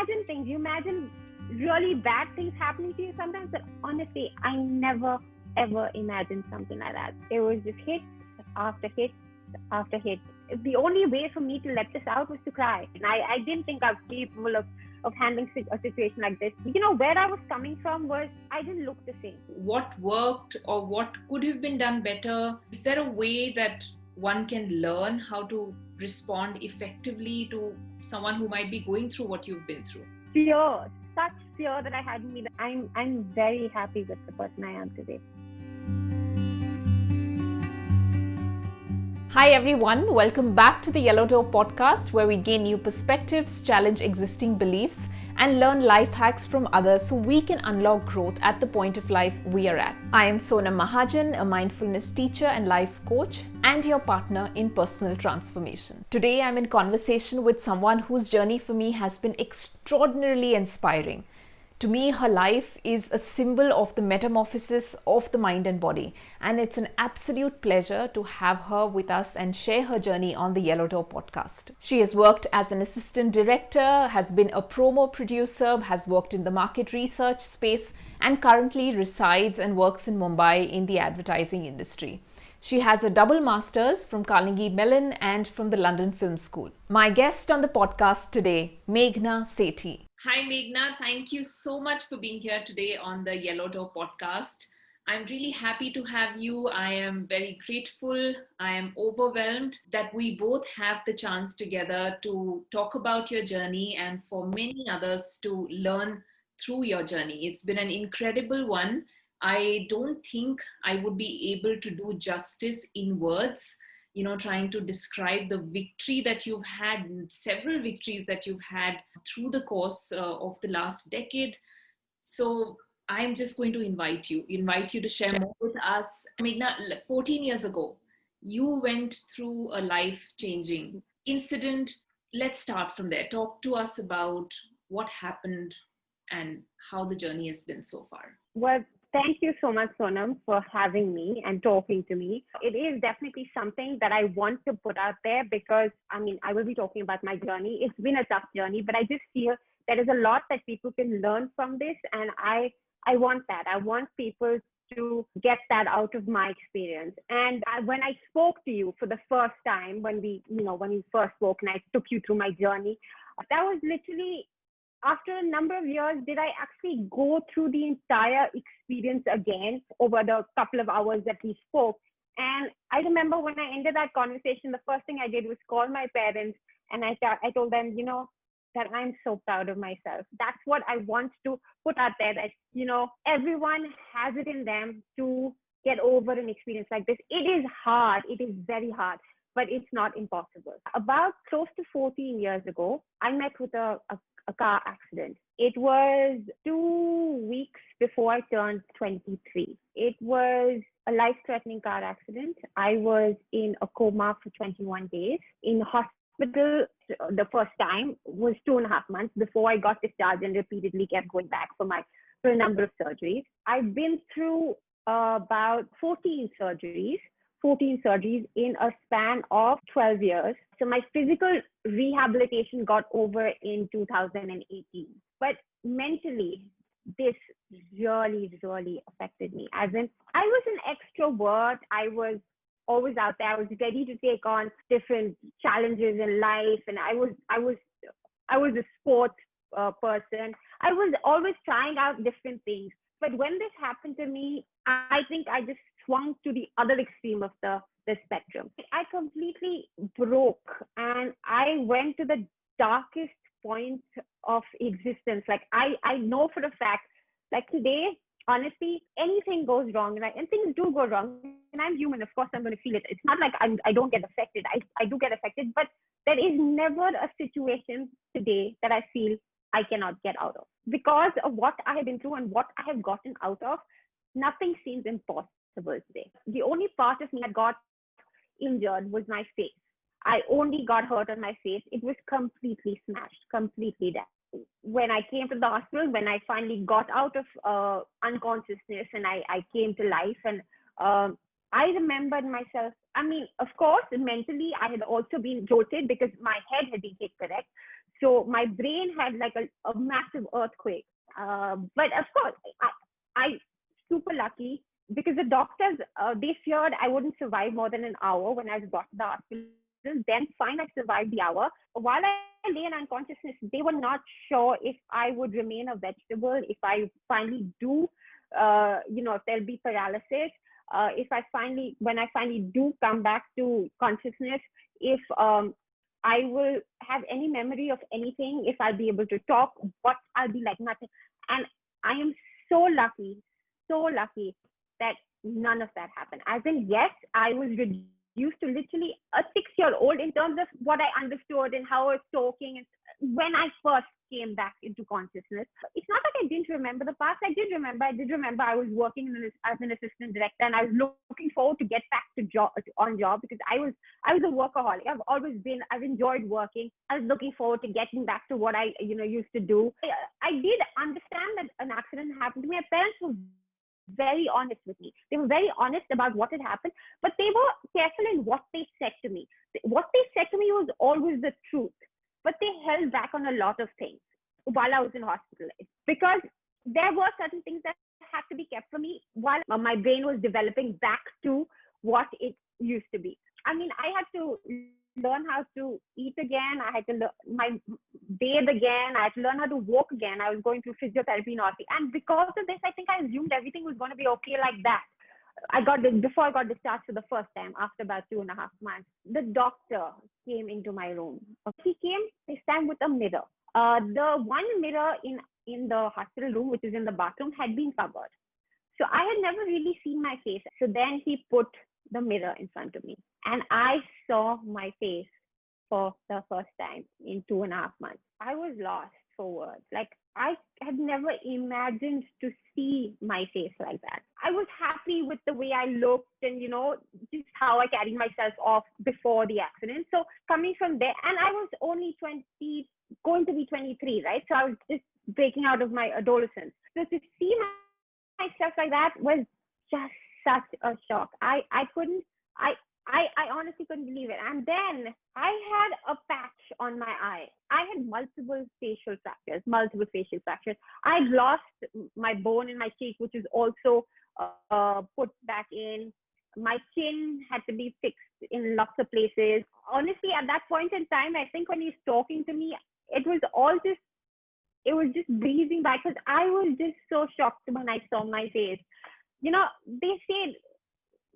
imagine things. You imagine really bad things happening to you sometimes. But honestly, I never, ever imagined something like that. It was just hit after hit after hit. The only way for me to let this out was to cry. And I didn't think I was capable of handling a situation like this. Where I was coming from was I didn't look the same. What worked or what could have been done better? Is there a way that one can learn how to respond effectively to someone who might be going through what you've been through? Fear, such fear that I had in me that I'm very happy with the person I am today. Hi everyone, welcome back to the Yellow Door podcast, where we gain new perspectives, challenge existing beliefs, and learn life hacks from others so we can unlock growth at the point of life we are at. I am Sonam Mahajan, a mindfulness teacher and life coach, and your partner in personal transformation. Today I'm in conversation with someone whose journey for me has been extraordinarily inspiring. To me, her life is a symbol of the metamorphosis of the mind and body, and it's an absolute pleasure to have her with us and share her journey on the Yellow Door podcast. She has worked as an assistant director, has been a promo producer, has worked in the market research space, and currently resides and works in Mumbai in the advertising industry. She has a double master's from Carnegie Mellon and from the London Film School. My guest on the podcast today, Meghna Sethi. Hi Meghna, thank you so much for being here today on the Yellow Door podcast. I'm really happy to have you. I am very grateful. I am overwhelmed that we both have the chance together to talk about your journey and for many others to learn through your journey. It's been an incredible one. I don't think I would be able to do justice in words, trying to describe the victory that you've had, several victories that you've had through the course of the last decade. So I'm just going to invite you to share more with us. Meghna, 14 years ago, you went through a life-changing incident. Let's start from there. Talk to us about what happened and how the journey has been so far. Well, thank you so much, Sonam, for having me and talking to me. It is definitely something that I want to put out there because, I will be talking about my journey. It's been a tough journey, but I just feel there is a lot that people can learn from this. And I want that. I want people to get that out of my experience. And when I spoke to you for the first time, when we first spoke and I took you through my journey, that was literally after a number of years, did I actually go through the entire experience again over the couple of hours that we spoke. And I remember when I ended that conversation, the first thing I did was call my parents and I told them, that I'm so proud of myself. That's what I want to put out there, that, everyone has it in them to get over an experience like this. It is hard. It is very hard, but it's not impossible. About close to 14 years ago, I met with a car accident. It was 2 weeks before I turned 23. It was a life-threatening car accident. I was in a coma for 21 days. In hospital, the first time was 2.5 months before I got discharged and repeatedly kept going back for a number of surgeries. I've been through about 14 surgeries in a span of 12 years. So my physical rehabilitation got over in 2018. But mentally, this really, really affected me. As in, I was an extrovert. I was always out there. I was ready to take on different challenges in life. And I was a sports person. I was always trying out different things. But when this happened to me, I think I just swung to the other extreme of the spectrum. I completely broke and I went to the darkest point of existence. Like I know for a fact, like today, honestly, anything goes wrong and things do go wrong. And I'm human, of course, I'm going to feel it. It's not like I don't get affected. I do get affected, but there is never a situation today that I feel I cannot get out of. Because of what I have been through and what I have gotten out of, nothing seems impossible today. The only part of me that got injured was my face. I only got hurt on my face. It was completely smashed, completely dead. When I came to the hospital, when I finally got out of unconsciousness and I came to life, and I remembered myself. Of course, mentally, I had also been jolted because my head had been hit, correct? So my brain had like a massive earthquake. But of course, I super lucky because the doctors, they feared I wouldn't survive more than an hour when I got to the hospital. Then fine, I survived the hour. While I lay in unconsciousness, they were not sure if I would remain a vegetable, if I finally do, if there'll be paralysis, when I finally do come back to consciousness, if I will have any memory of anything, if I'll be able to talk, what I'll be like, nothing. And I am so lucky that none of that happened. As in, yes, I was reduced to literally a 6-year-old in terms of what I understood and how I was talking. And when I first came back into consciousness, it's not like I didn't remember the past. I did remember I was working as an assistant director, and I was looking forward to get back to on job because I was a workaholic. I've enjoyed working. I was looking forward to getting back to what I used to do. I did understand that an accident happened to me. My parents were very honest with me. They were very honest about what had happened, but they were careful in what they said to me. What they said to me was always the truth, but they held back on a lot of things while I was in hospital because there were certain things that had to be kept from me while my brain was developing back to what it used to be. I mean, I had to learn how to eat again. I had to bathe again. I had to learn how to walk again. I was going through physiotherapy and all. And because of this, I think I assumed everything was going to be okay like that. Before I got discharged for the first time, after about 2.5 months, the doctor came into my room. He came this time with a mirror. The one mirror in the hospital room, which is in the bathroom, had been covered. So I had never really seen my face. So then he put the mirror in front of me, and I saw my face for the first time in 2.5 months. I was lost for words. Like, I had never imagined to see my face like that. I was happy with the way I looked and, just how I carried myself off before the accident. So coming from there, and I was only 20, going to be 23, right? So I was just breaking out of my adolescence. So to see myself like that was just such a shock. I honestly couldn't believe it. And then I had a patch on my eye. I had multiple facial fractures. I'd lost my bone in my cheek, which is also put back in. My chin had to be fixed in lots of places. Honestly, at that point in time, I think when he's talking to me, it was just breezing by because I was just so shocked when I saw my face. They said,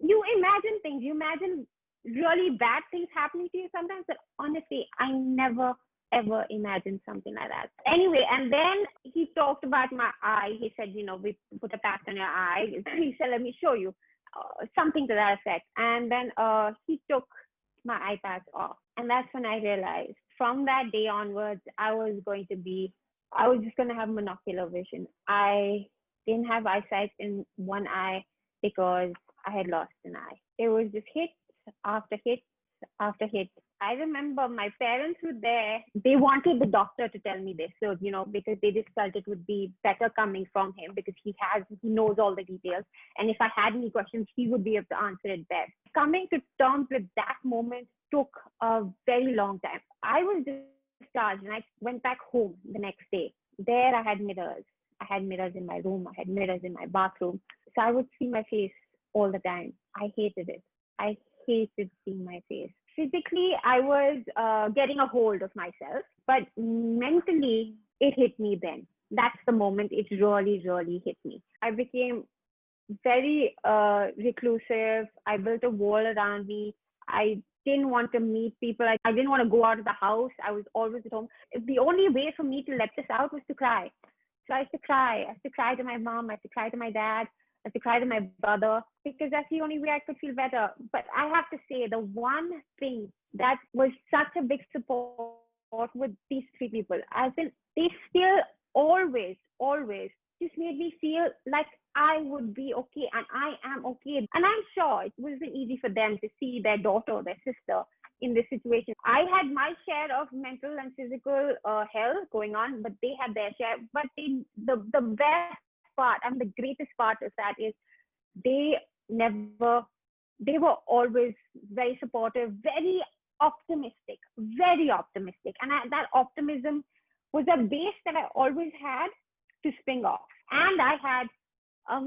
you imagine things, you imagine really bad things happening to you sometimes, but honestly, I never ever imagined something like that. Anyway, and then he talked about my eye. He said, we put a patch on your eye. He said, let me show you something to that effect. And then he took my eye patch off. And that's when I realized from that day onwards, I was just going to have monocular vision. I didn't have eyesight in one eye because I had lost an eye. It was just hit after hit after hit. I remember my parents were there. They wanted the doctor to tell me this. So, because they just felt it would be better coming from him because he knows all the details. And if I had any questions, he would be able to answer it best. Coming to terms with that moment took a very long time. I was discharged and I went back home the next day. There I had mirrors. I had mirrors in my room. I had mirrors in my bathroom. So I would see my face all the time. I hated it. I hated seeing my face. Physically, I was getting a hold of myself, but mentally, it hit me then. That's the moment it really, really hit me. I became very reclusive. I built a wall around me. I didn't want to meet people. I didn't want to go out of the house. I was always at home. The only way for me to let this out was to cry. So I used to cry. I used to cry to my mom. I used to cry to my dad. I had to cry to my brother because that's the only way I could feel better. But I have to say, the one thing that was such a big support with these three people, as in they still always just made me feel like I would be okay and I am okay. And I'm sure it wasn't easy for them to see their daughter or their sister in this situation. I had my share of mental and physical hell going on, but they had their share. But the best part and the greatest part of that is they were always very supportive, very optimistic, very optimistic. And that optimism was a base that I always had to spring off. And I had an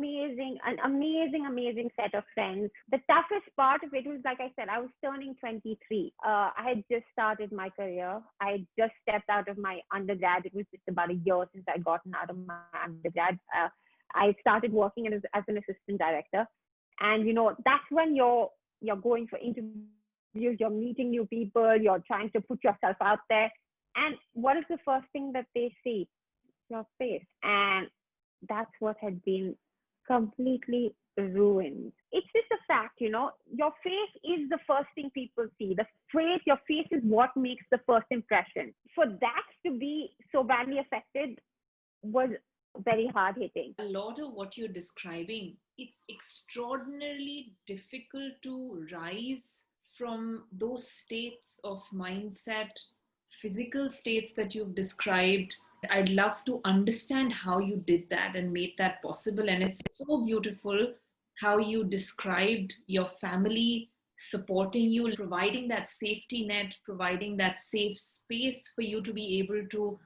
amazing set of friends. The toughest part of it was, like I said, I was turning 23. I had just started my career. I had just stepped out of my undergrad. It was just about a year since I'd gotten out of my undergrad. I started working as an assistant director. And, that's when you're going for interviews, you're meeting new people, you're trying to put yourself out there. And what is the first thing that they see? Your face. And that's what had been completely ruined. It's just a fact, your face is the first thing people see. Your face is what makes the first impression. For that to be so badly affected was very hard hitting. A lot of what you're describing, it's extraordinarily difficult to rise from those states of mindset, physical states that you've described. I'd love to understand how you did that and made that possible. And it's so beautiful how you described your family supporting you, providing that safety net, providing that safe space for you to be able to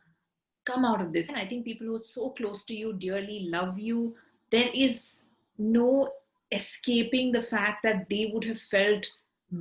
come out of this. And I think people who are so close to you dearly love you. There is no escaping the fact that they would have felt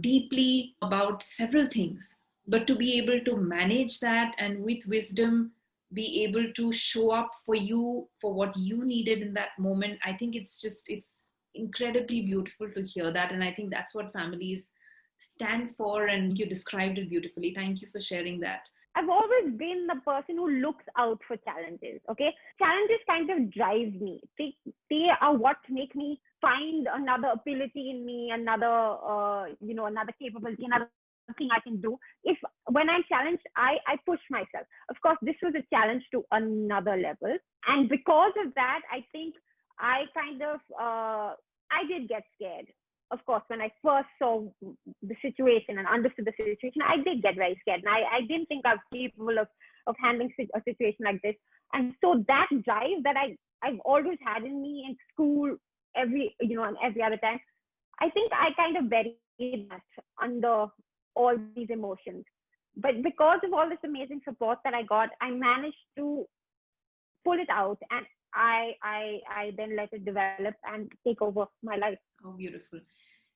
deeply about several things. But to be able to manage that and with wisdom, be able to show up for you, for what you needed in that moment, I think it's incredibly beautiful to hear that. And I think that's what families stand for. And you described it beautifully. Thank you for sharing that. I've always been the person who looks out for challenges. Okay, challenges kind of drive me. They are what make me find another ability in me, another capability, another thing I can do. When I'm challenged, I push myself. Of course, this was a challenge to another level, and because of that, I think I did get scared. Of course, when I first saw the situation and understood the situation, I did get very scared. And I didn't think I was capable of handling a situation like this. And so that drive that I've always had in me in school, and every other time, I think I kind of buried that under all these emotions. But because of all this amazing support that I got, I managed to pull it out, and I then let it develop and take over my life. Oh, beautiful.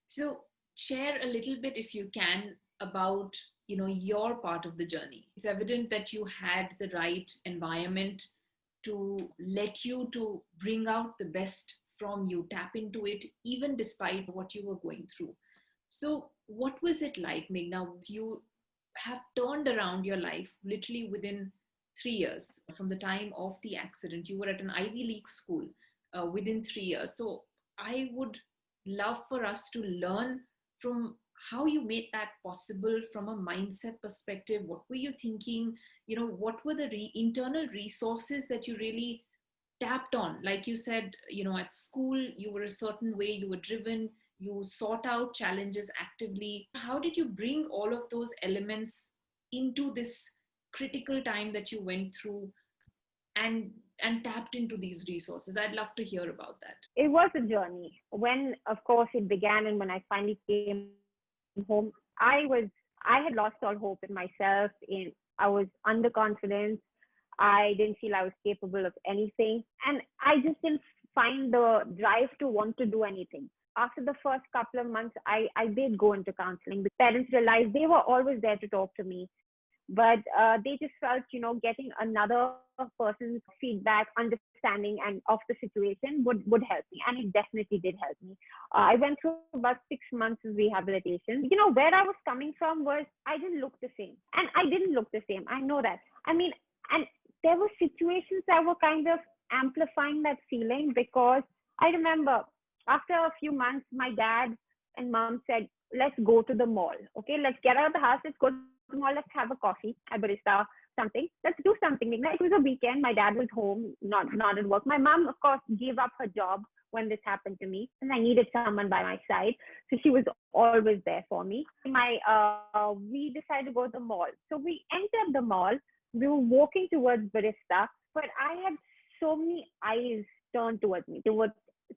So share a little bit, if you can, about your part of the journey. It's evident that you had the right environment to let you to bring out the best from you, tap into it, even despite what you were going through. So what was it like, Meghna? You have turned around your life literally within 3 years from the time of the accident. You were at an Ivy League school within 3 years. So I would love for us to learn from how you made that possible from a mindset perspective. What were you thinking? What were the internal resources that you really tapped on? Like you said, at school, you were a certain way, you were driven, you sought out challenges actively. How did you bring all of those elements into this critical time that you went through and tapped into these resources? I'd love to hear about that. It was a journey. When, of course, it began and when I finally came home, I had lost all hope in myself. I was underconfident. I didn't feel I was capable of anything. And I just didn't find the drive to want to do anything. After the first couple of months, I did go into counseling. The parents realized they were always there to talk to me. But they just felt, getting another person's feedback, understanding and of the situation would help me. And it definitely did help me. I went through about 6 months of rehabilitation. Where I was coming from was I didn't look the same. And I didn't look the same. I know that. And there were situations that were kind of amplifying that feeling, because I remember after a few months, my dad and mom said, let's go to the mall. Okay, let's get out of the house. Let's go to the mall. Let's have a coffee, a barista, something. Let's do something. It was a weekend. My dad was home, not at work. My mom, of course, gave up her job when this happened to me, and I needed someone by my side. So she was always there for me. We decided to go to the mall. So we entered the mall. We were walking towards barista, but I had so many eyes turned towards me.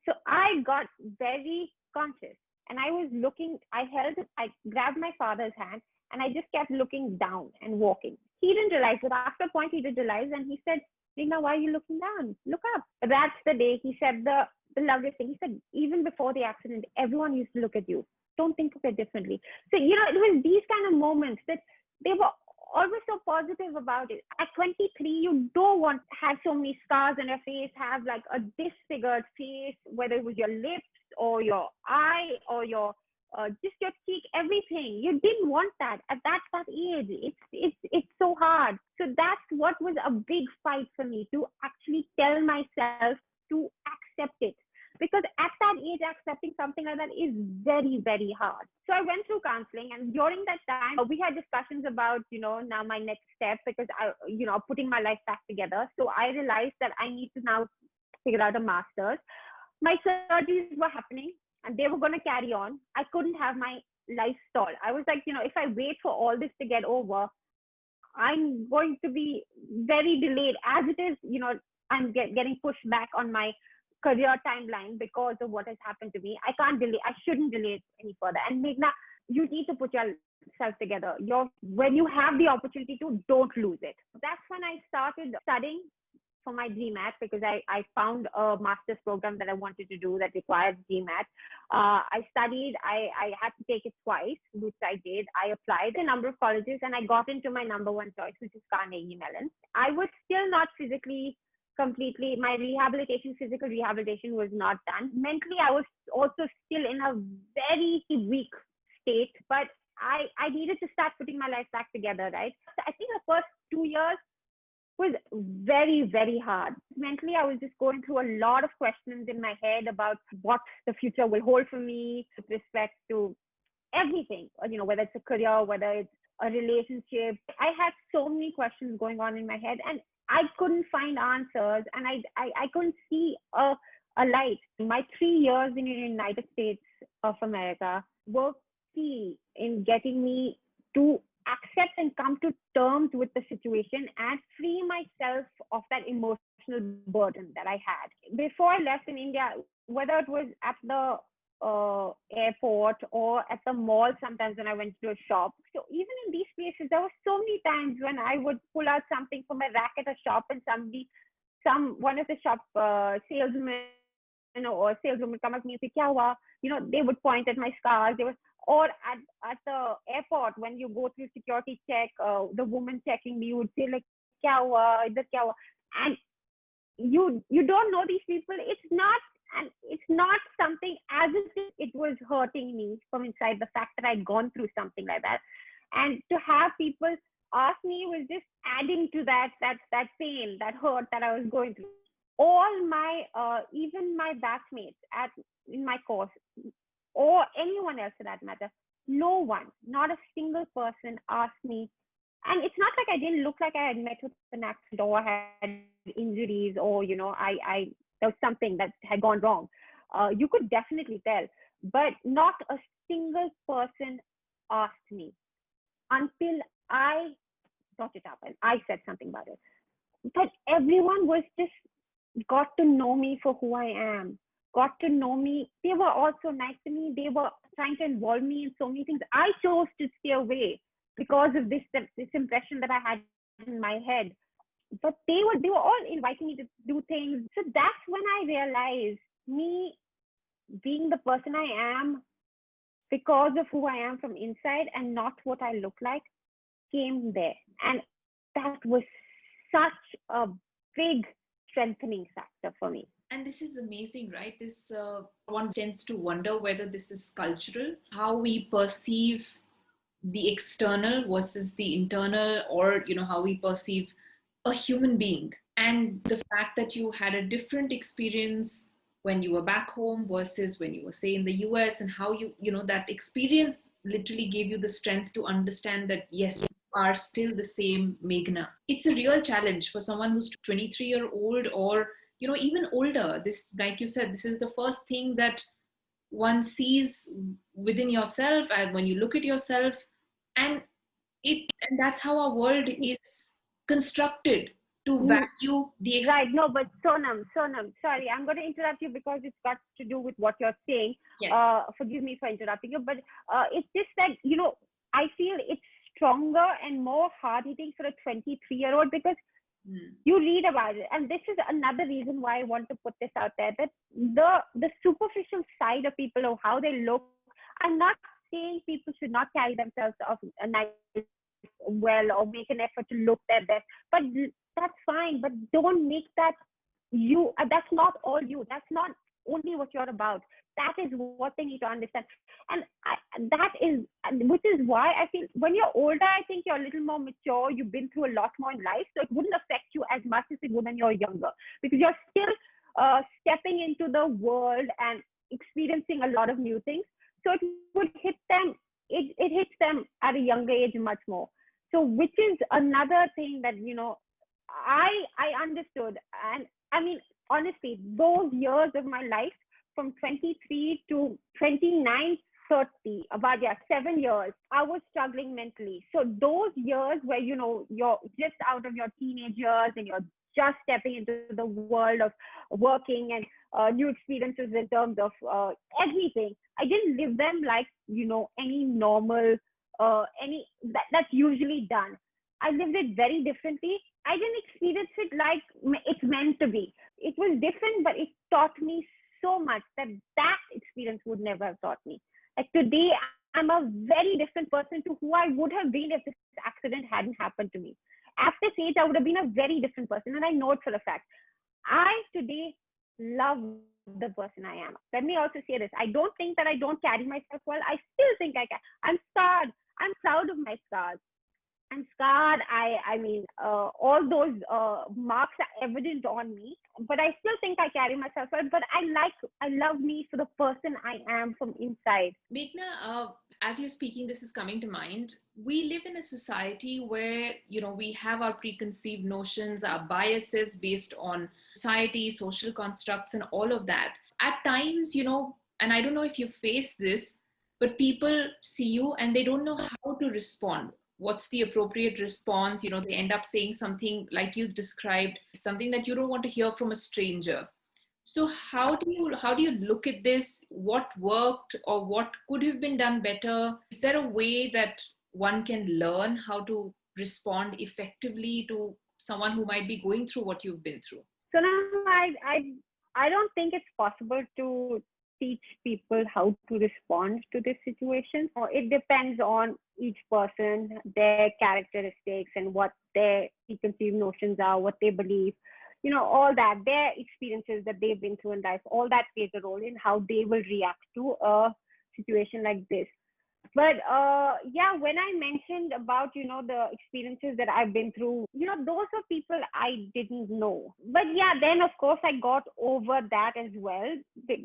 So I got very conscious, and I was looking. I grabbed my father's hand, And I just kept looking down and walking. He didn't realize, but after a point, he did realize, and he said, Meghna, why are you looking down? Look up. That's the day he said the loveliest thing. He said, even before the accident, everyone used to look at you. Don't think of it differently. So, it was these kind of moments that they were always so positive about it. At 23, you don't want to have so many scars on your face, have like a disfigured face, whether it was your lips or your eye or your just your cheek, everything. You didn't want that at that age. It's so hard. So that's what was a big fight for me, to actually tell myself to accept it. Because at that age, accepting something like that is very, very hard. So I went through counseling, and during that time, we had discussions about, now my next step, because putting my life back together. So I realized that I need to now figure out a master's. My surgeries were happening, and they were going to carry on. I couldn't have my life stall. I was like, if I wait for all this to get over, I'm going to be very delayed. As it is, I'm getting pushed back on my career timeline because of what has happened to me. I can't delay. I shouldn't delay it any further. And Meghna, you need to put yourself together. When you have the opportunity to, don't lose it. That's when I started studying for my GMAT, because I found a master's program that I wanted to do that required GMAT. I studied. I had to take it twice, which I did. I applied a number of colleges, and I got into my number one choice, which is Carnegie Mellon. I was still not physically completely, my physical rehabilitation was not done. Mentally, I was also still in a very weak state, but I needed to start putting my life back together, right? So I think the first 2 years was very, very hard. Mentally, I was just going through a lot of questions in my head about what the future will hold for me with respect to everything, whether it's a career, whether it's a relationship. I had so many questions going on in my head, and I couldn't find answers, and I couldn't see a light. My 3 years in the United States of America were key in getting me to accept and come to terms with the situation and free myself of that emotional burden that I had. Before I left in India, whether it was at the airport or at the mall, sometimes when I went to a shop. So even in these places, there were so many times when I would pull out something from a rack at a shop, and one of the shop salesmen or saleswoman would come up to me and say, "Kya hua?" They would point at my scars. Or at the airport, when you go through security check, the woman checking me would say like, "Kya hua? Idhar kya hua?" And you don't know these people. It's not something as if it was hurting me from inside, the fact that I'd gone through something like that. And to have people ask me was just adding to that pain, that hurt that I was going through. All my, even my batchmates in my course, or anyone else for that matter, no one, not a single person asked me. And it's not like I didn't look like I had met with an accident or had injuries, or, there was something that had gone wrong. You could definitely tell, but not a single person asked me until I brought it up and I said something about it. But everyone was just got to know me for who I am, got to know me. They were also nice to me. They were trying to involve me in so many things. I chose to stay away because of this impression that I had in my head. But they were all inviting me to do things. So that's when I realized, me being the person I am because of who I am from inside and not what I look like, came there. And that was such a big strengthening factor for me. And this is amazing, right? This one tends to wonder whether this is cultural, how we perceive the external versus the internal, or how we perceive a human being. And the fact that you had a different experience when you were back home versus when you were, say, in the US, and how that experience literally gave you the strength to understand that, yes, you are still the same Meghna. It's a real challenge for someone who's 23-year-old or even older. This, like you said, this is the first thing that one sees within yourself, and when you look at yourself, and that's how our world is constructed, to value the experience. Right. No, but Sonam, sorry, I'm going to interrupt you because it's got to do with what you're saying. Yes. Forgive me for interrupting you, but it's just that, I feel it's stronger and more hard-hitting for a 23-year-old because you read about it. And this is another reason why I want to put this out there, that the superficial side of people or how they look, I'm not saying people should not carry themselves off a nice well or make an effort to look their best, but that's fine. But don't make that you. That's not all you. That's not only what you're about. That is what they need to understand. And which is why I feel when you're older, I think you're a little more mature. You've been through a lot more in life, so it wouldn't affect you as much as it would when you're younger, because you're still stepping into the world and experiencing a lot of new things. So it would hit them. It hits them at a younger age much more. So which is another thing that, I understood. And I mean, honestly, those years of my life from 23 to 29, 30, about 7 years, I was struggling mentally. So those years where, you're just out of your teenage years and you're just stepping into the world of working and new experiences in terms of everything. I didn't live them like, any normal, that's usually done. I lived it very differently. I didn't experience it like it's meant to be. It was different, but it taught me so much that experience would never have taught me. Like today, I'm a very different person to who I would have been if this accident hadn't happened to me. At this age, I would have been a very different person, and I know it for a fact. I today love the person I am. Let me also say this. I don't think that I don't carry myself well. I still think I can. I'm scarred. I'm proud of my scars. I'm scarred. I mean, all those marks are evident on me, but I still think I carry myself well. But I love me for the person I am from inside. Meghna, as you're speaking, this is coming to mind. We live in a society where, we have our preconceived notions, our biases based on society, social constructs, and all of that. At times, and I don't know if you face this, but people see you and they don't know how to respond. What's the appropriate response? They end up saying something like you described, something that you don't want to hear from a stranger. So how do you look at this? What worked or what could have been done better? Is there a way that one can learn how to respond effectively to someone who might be going through what you've been through? So now I don't think it's possible to teach people how to respond to this situation. It depends on each person, their characteristics and what their preconceived notions are, what they believe, all that, their experiences that they've been through in life, all that plays a role in how they will react to a situation like this. But when I mentioned about, the experiences that I've been through, those were people I didn't know. But then of course I got over that as well.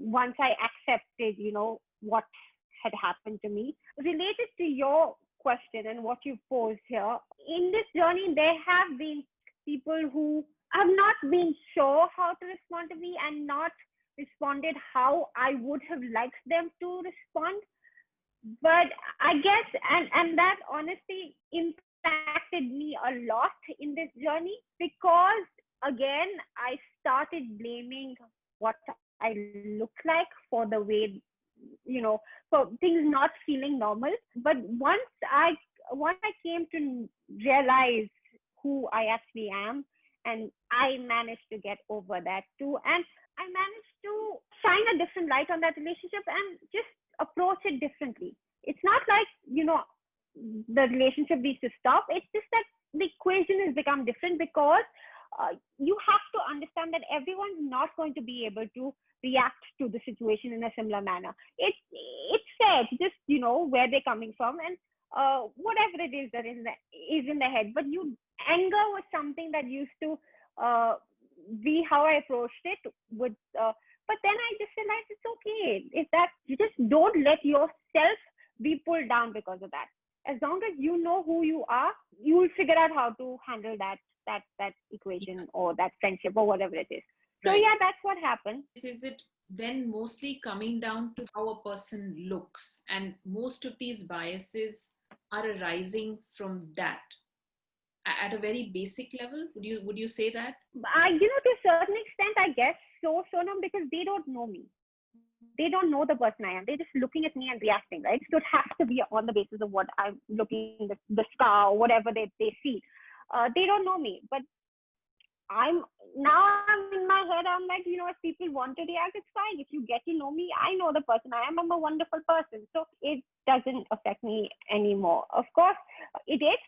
Once I accepted, what had happened to me. Related to your question and what you posed here, in this journey, there have been people who have not been sure how to respond to me and not responded how I would have liked them to respond. But I guess, and that honestly impacted me a lot in this journey, because again, I started blaming what I look like for the way, for things not feeling normal. But once I came to realize who I actually am, and I managed to get over that too, and I managed to shine a different light on that relationship and just approach it differently. It's not like, the relationship needs to stop. It's just that the equation has become different, because you have to understand that everyone's not going to be able to react to the situation in a similar manner. It's fair to just, where they're coming from and whatever it is that is in the head. But anger was something that used to be how I approached it with, but then I just realized it's okay. It's that you just don't let yourself be pulled down because of that. As long as you know who you are, you will figure out how to handle that equation or that friendship or whatever it is. So Right. That's what happened. Is it then mostly coming down to how a person looks, and most of these biases are arising from that at a very basic level? Would you say that? To a certain extent, I guess so, Sonam, because they don't know me. they don't know the person I am. They're just looking at me and reacting, right? So it has to be on the basis of what I'm looking, the scar, or whatever they see. They don't know me, but I'm in my head, I'm like, if people want to react, it's fine. If you get to know me, I know the person I am. I'm a wonderful person. So it doesn't affect me anymore. Of course, it is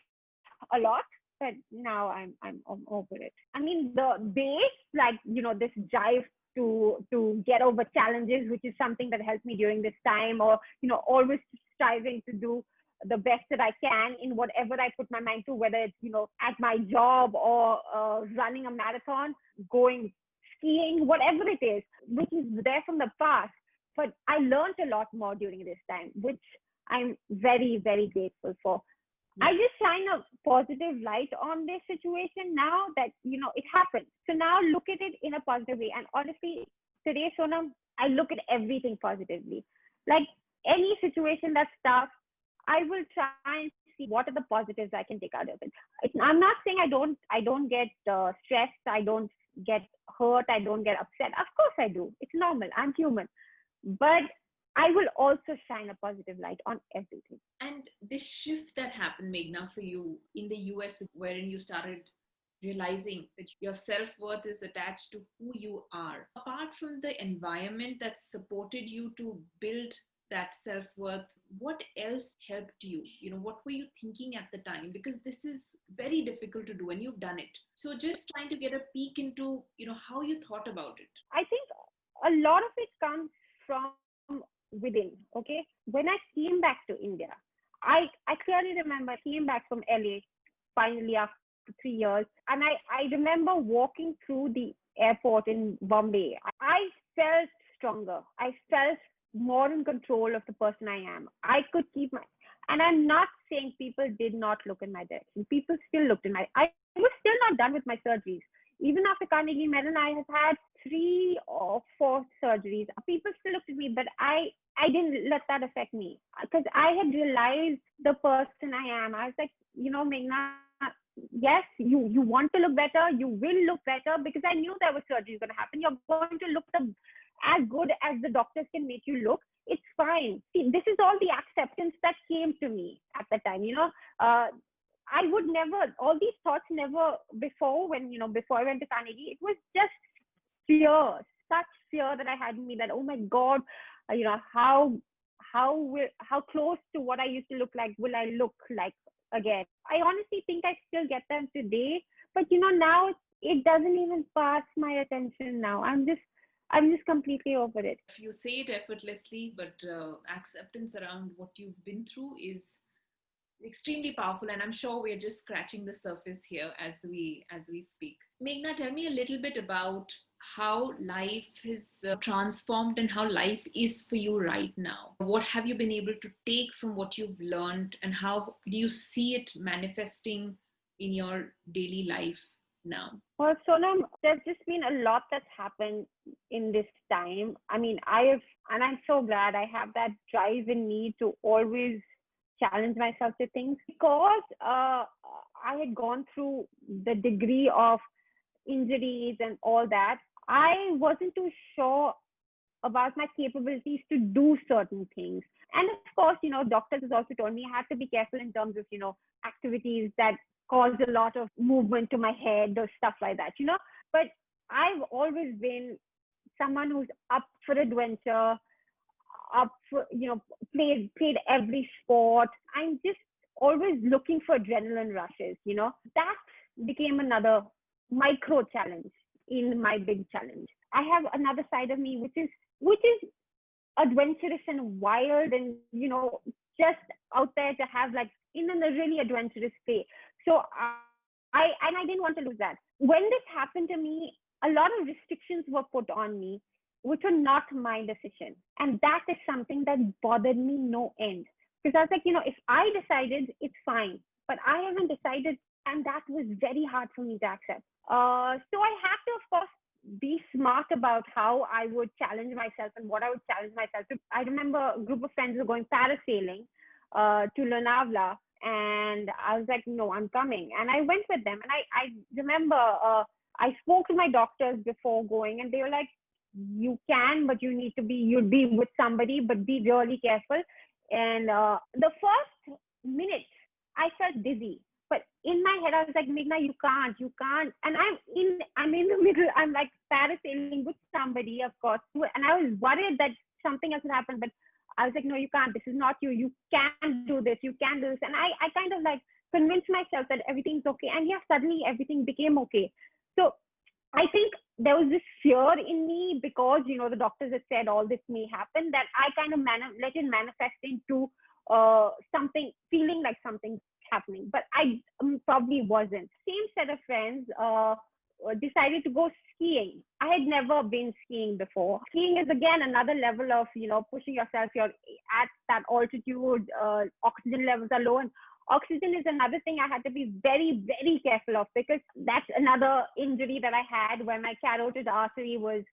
a lot, but now I'm over it. I mean, the base, like, this drive to get over challenges, which is something that helped me during this time, or, always striving to do the best that I can in whatever I put my mind to, whether it's, at my job or running a marathon, going skiing, whatever it is, which is there from the past. But I learned a lot more during this time, which I'm very, very grateful for. Yeah. I just shine a positive light on this situation now that, it happened. So now look at it in a positive way. And honestly, today, Sonam, I look at everything positively. Like any situation that's tough, I will try and see what are the positives I can take out of it. I'm not saying I don't get stressed, I don't get hurt, I don't get upset. Of course I do. It's normal. I'm human. But I will also shine a positive light on everything. And this shift that happened, Meghna, for you in the US, wherein you started realizing that your self-worth is attached to who you are. Apart from the environment that supported you to build that self-worth, what else helped you? What were you thinking at the time? Because this is very difficult to do and you've done it. So just trying to get a peek into, how you thought about it. I think a lot of it comes from within, okay? When I came back to India, I clearly remember I came back from LA finally after 3 years. And I remember walking through the airport in Mumbai. I felt stronger. I felt more in control of the person I am. I could keep and I'm not saying people did not look in my direction. People still looked in I was still not done with my surgeries. Even after Carnegie Mellon, I have had 3 or 4 surgeries. People still looked at me, but I didn't let that affect me because I had realized the person I am. I was like, Meghna, yes, you want to look better. You will look better because I knew there was surgery going to happen. You're going to look as good as the doctors can make you look. It's fine. See, this is all the acceptance that came to me at the time. I would never, all these thoughts never before I went to Carnegie, it was just fear, such fear that I had in me that, oh my God, how close to what I used to look like will I look like again? I honestly think I still get them today, but now it doesn't even pass my attention now. I'm just completely over it. You say it effortlessly, but acceptance around what you've been through is extremely powerful, and I'm sure we're just scratching the surface here as we speak. Meghna, tell me a little bit about how life has transformed and how life is for you right now. What have you been able to take from what you've learned, and how do you see it manifesting in your daily life now? Well, Sonam, there's just been a lot that's happened in this time. I mean, and I'm so glad I have that drive in me to always challenge myself to things, because I had gone through the degree of injuries and all that. I wasn't too sure about my capabilities to do certain things. And of course, doctors has also told me I have to be careful in terms of, activities that cause a lot of movement to my head or stuff like that, But I've always been someone who's up for adventure, up for, played every sport. I'm just always looking for adrenaline rushes, That became another micro challenge in my big challenge. I have another side of me, which is adventurous and wild and, just out there to have like in a really adventurous way. So I didn't want to lose that. When this happened to me, a lot of restrictions were put on me, which were not my decision. And that is something that bothered me no end. Because I was like, if I decided, it's fine. But I haven't decided, and that was very hard for me to accept. So I had to, of course, be smart about how I would challenge myself and what I would challenge myself to. I remember a group of friends were going parasailing to Lonavala, and I was like, no, I'm coming. And I went with them. And I remember I spoke to my doctors before going, and they were like, you can, but you'd be with somebody, but be really careful. And the first minute, I felt dizzy. But in my head, I was like, Meghna, you can't. And I'm in the middle. I'm like parasailing with somebody, of course. And I was worried that something else would happen. But I was like, no, you can't. This is not you. You can do this. You can do this. And I kind of like convinced myself that everything's okay. And yeah, suddenly everything became okay. So I think there was this fear in me because, the doctors had said all this may happen, that I kind of let it manifest into something, feeling like something's happening. But I probably wasn't. Same set of friends decided to go skiing. I had never been skiing before. Skiing is again another level of, pushing yourself. You're at that altitude, oxygen levels are low, and oxygen is another thing I had to be very, very careful of, because that's another injury that I had where my carotid artery was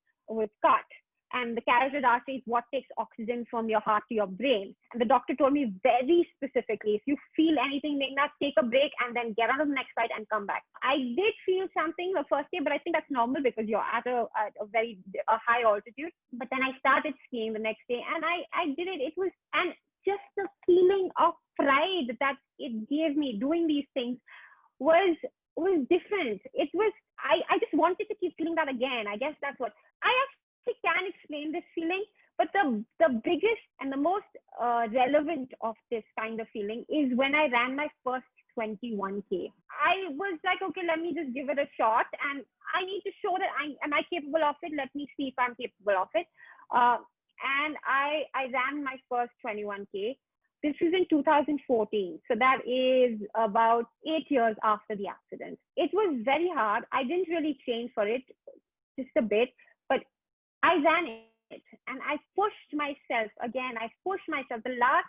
cut. And the carotid artery is what takes oxygen from your heart to your brain. And the doctor told me very specifically, if you feel anything, Meghna, take a break and then get on to the next flight and come back. I did feel something the first day, but I think that's normal because you're at a very high altitude. But then I started skiing the next day and I did it. It was, and just the feeling of pride that it gave me doing these things was different. It was, I just wanted to keep feeling that again. I guess that's what I actually can explain this feeling, but the biggest and the most relevant of this kind of feeling is when I ran my first 21K. I was like, okay, let me just give it a shot, and I need to show that am I capable of it. Let me see if I'm capable of it. And I ran my first 21K. This is in 2014. So that is about 8 years after the accident. It was very hard. I didn't really train for it, just a bit, but I ran it and I pushed myself again. I pushed myself. The last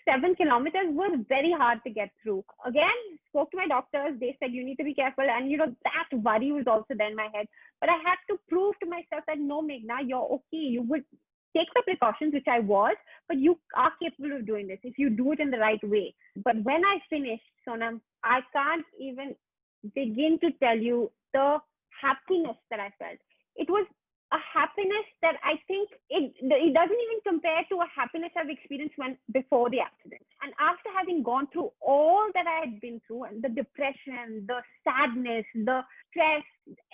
6-7 kilometers was very hard to get through. Again, spoke to my doctors. They said, you need to be careful. And, that worry was also there in my head. But I had to prove to myself that, no, Meghna, you're okay. You would take the precautions, which I was, but you are capable of doing this if you do it in the right way. But when I finished, Sonam, I can't even begin to tell you the happiness that I felt. It was a happiness that I think it doesn't even compare to a happiness I've experienced before the accident. And after having gone through all that I had been through, and the depression, the sadness, the stress,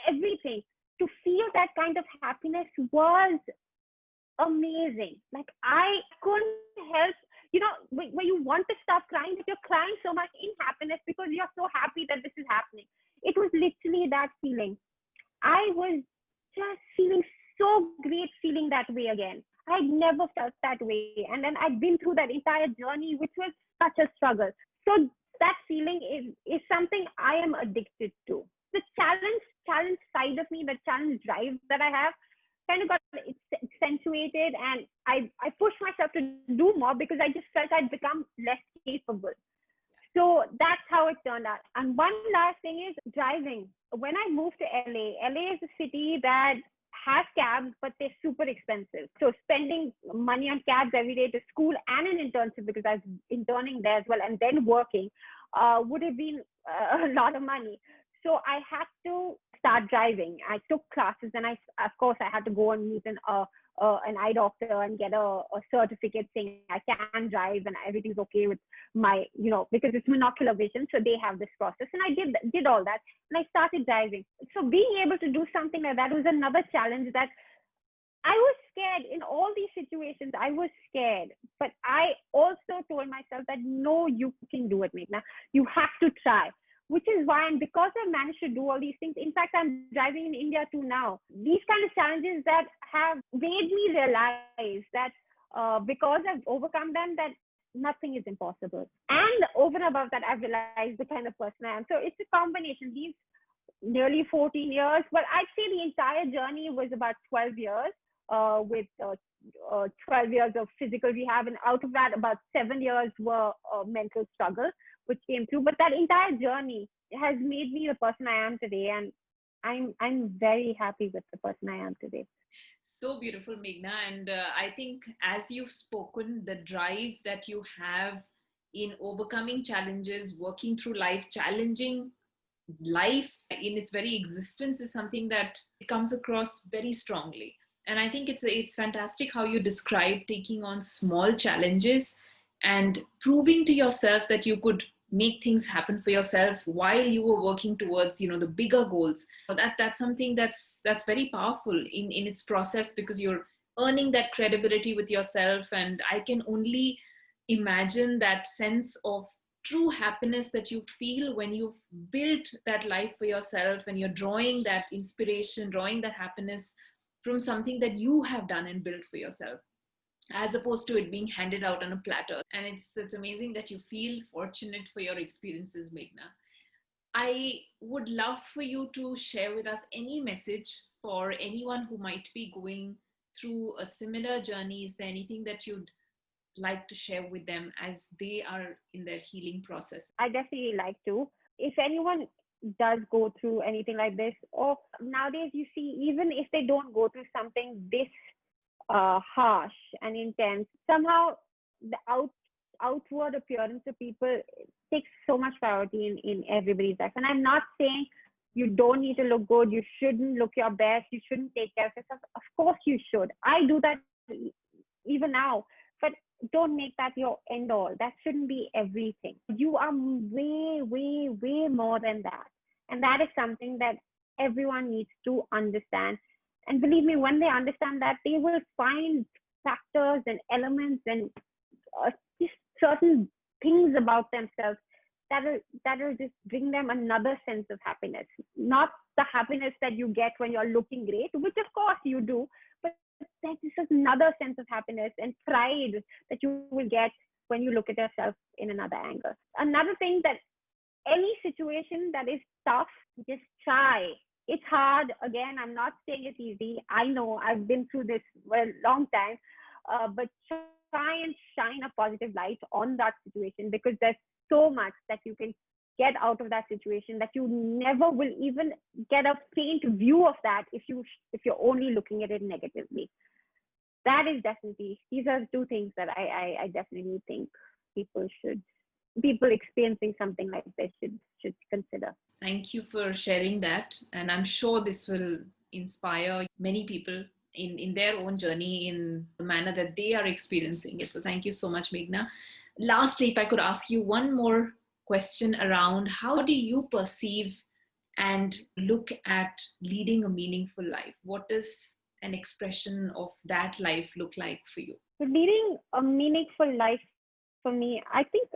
everything, to feel that kind of happiness was amazing. Like, I couldn't help, when you want to stop crying, but you're crying so much in happiness because you're so happy that this is happening. It was literally that feeling. I was just feeling so great, feeling that way again. I'd never felt that way. And then I'd been through that entire journey, which was such a struggle. So that feeling is something I am addicted to. The challenge side of me, the challenge drive that I have, kind of got accentuated, and I pushed myself to do more because I just felt I'd become less capable. So that's how it turned out. And one last thing is driving. When I moved to LA is a city that has cabs, but they're super expensive. So spending money on cabs every day to school and an internship, because I was interning there as well, and then working, would have been a lot of money. So I had to start driving. I took classes, and of course, I had to go and meet an eye doctor and get a certificate saying I can drive and everything's okay with my, because it's monocular vision. So they have this process, and I did all that, and I started driving. So being able to do something like that was another challenge that I was scared. In all these situations, I was scared, but I also told myself that no, you can do it, Meghna. You have to try. Which is why, and because I managed to do all these things, in fact, I'm driving in India too now. These kind of challenges that have made me realize that because I've overcome them, that nothing is impossible. And over and above that, I've realized the kind of person I am. So it's a combination. These nearly 14 years, but I'd say the entire journey was about 12 years with 12 years of physical rehab. And out of that, about 7 years were mental struggle, which came through. But that entire journey has made me the person I am today, and I'm very happy with the person I am today. So beautiful, Meghna. And I think as you've spoken, the drive that you have in overcoming challenges, working through life, challenging life in its very existence is something that comes across very strongly. And I think it's fantastic how you describe taking on small challenges and proving to yourself that you could make things happen for yourself while you were working towards, the bigger goals. That's something that's very powerful in its process, because you're earning that credibility with yourself. And I can only imagine that sense of true happiness that you feel when you've built that life for yourself, and you're drawing that inspiration, drawing that happiness from something that you have done and built for yourself, as opposed to it being handed out on a platter. And it's amazing that you feel fortunate for your experiences, Meghna. I would love for you to share with us any message for anyone who might be going through a similar journey. Is there anything that you'd like to share with them as they are in their healing process? I definitely like to. If anyone does go through anything like this, or nowadays you see, even if they don't go through something this harsh and intense, somehow the outward appearance of people takes so much priority in everybody's life. And I'm not saying you don't need to look good, you shouldn't look your best, you shouldn't take care of yourself. Of course you should. I do that even now. But don't make that your end all. That shouldn't be everything. You are way, way, way more than that. And that is something that everyone needs to understand. And believe me, when they understand that, they will find factors and elements and just certain things about themselves that'll just bring them another sense of happiness. Not the happiness that you get when you're looking great, which of course you do, but there's just another sense of happiness and pride that you will get when you look at yourself in another angle. Another thing, that any situation that is tough, just try. It's hard. Again, I'm not saying it's easy. I know I've been through this for a long time, but try and shine a positive light on that situation, because there's so much that you can get out of that situation that you never will even get a faint view of that if you're only looking at it negatively. That is definitely, these are two things that I definitely think people experiencing something like this should consider. Thank you for sharing that. And I'm sure this will inspire many people in their own journey in the manner that they are experiencing it. So thank you so much, Meghna. Lastly, if I could ask you one more question around how do you perceive and look at leading a meaningful life? What does an expression of that life look like for you? Leading a meaningful life for me, I think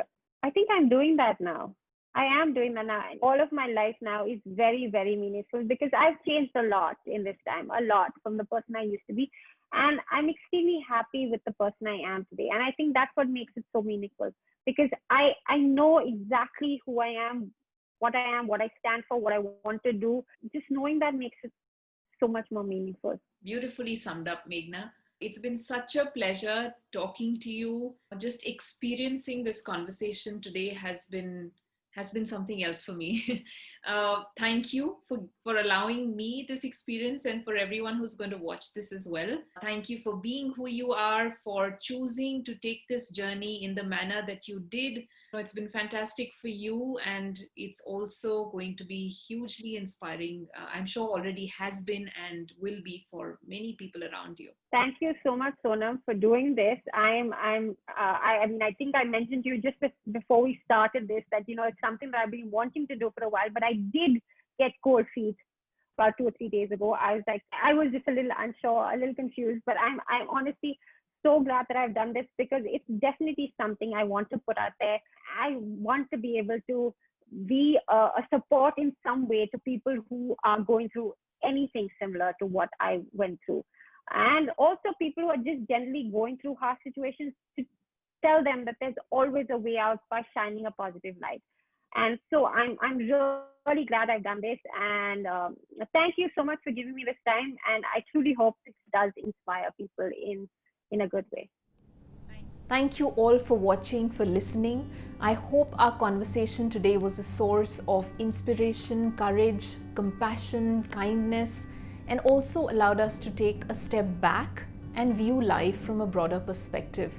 I'm doing that now. I am doing that now. All of my life now is very, very meaningful, because I've changed a lot in this time, a lot from the person I used to be. And I'm extremely happy with the person I am today. And I think that's what makes it so meaningful, because I know exactly who I am, what I stand for, what I want to do. Just knowing that makes it so much more meaningful. Beautifully summed up, Meghna. It's been such a pleasure talking to you. Just experiencing this conversation today has been something else for me. Thank you for allowing me this experience, and for everyone who's going to watch this as well. Thank you for being who you are, for choosing to take this journey in the manner that you did. It's been fantastic for you, and it's also going to be hugely inspiring. I'm sure already has been and will be for many people around you. Thank you so much, Sonam, for doing this. I mean, I think I mentioned to you just before we started this that, it's something that I've been wanting to do for a while, but I did get cold feet about 2 or 3 days ago. I was just a little unsure, a little confused, but I'm honestly so glad that I've done this, because it's definitely something I want to put out there. I want to be able to be a support in some way to people who are going through anything similar to what I went through. And also people who are just generally going through hard situations, to tell them that there's always a way out by shining a positive light. And so I'm really glad I've done this. And thank you so much for giving me this time. And I truly hope this does inspire people in a good way. Thank you all for watching, for listening. I hope our conversation today was a source of inspiration, courage, compassion, kindness, and also allowed us to take a step back and view life from a broader perspective.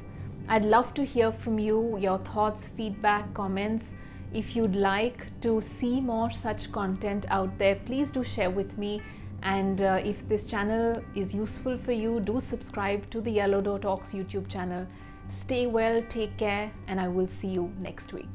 I'd love to hear from you, your thoughts, feedback, comments. If you'd like to see more such content out there, please do share with me. And if this channel is useful for you, do subscribe to the Yellow Door Talks YouTube channel. Stay well, take care, and I will see you next week.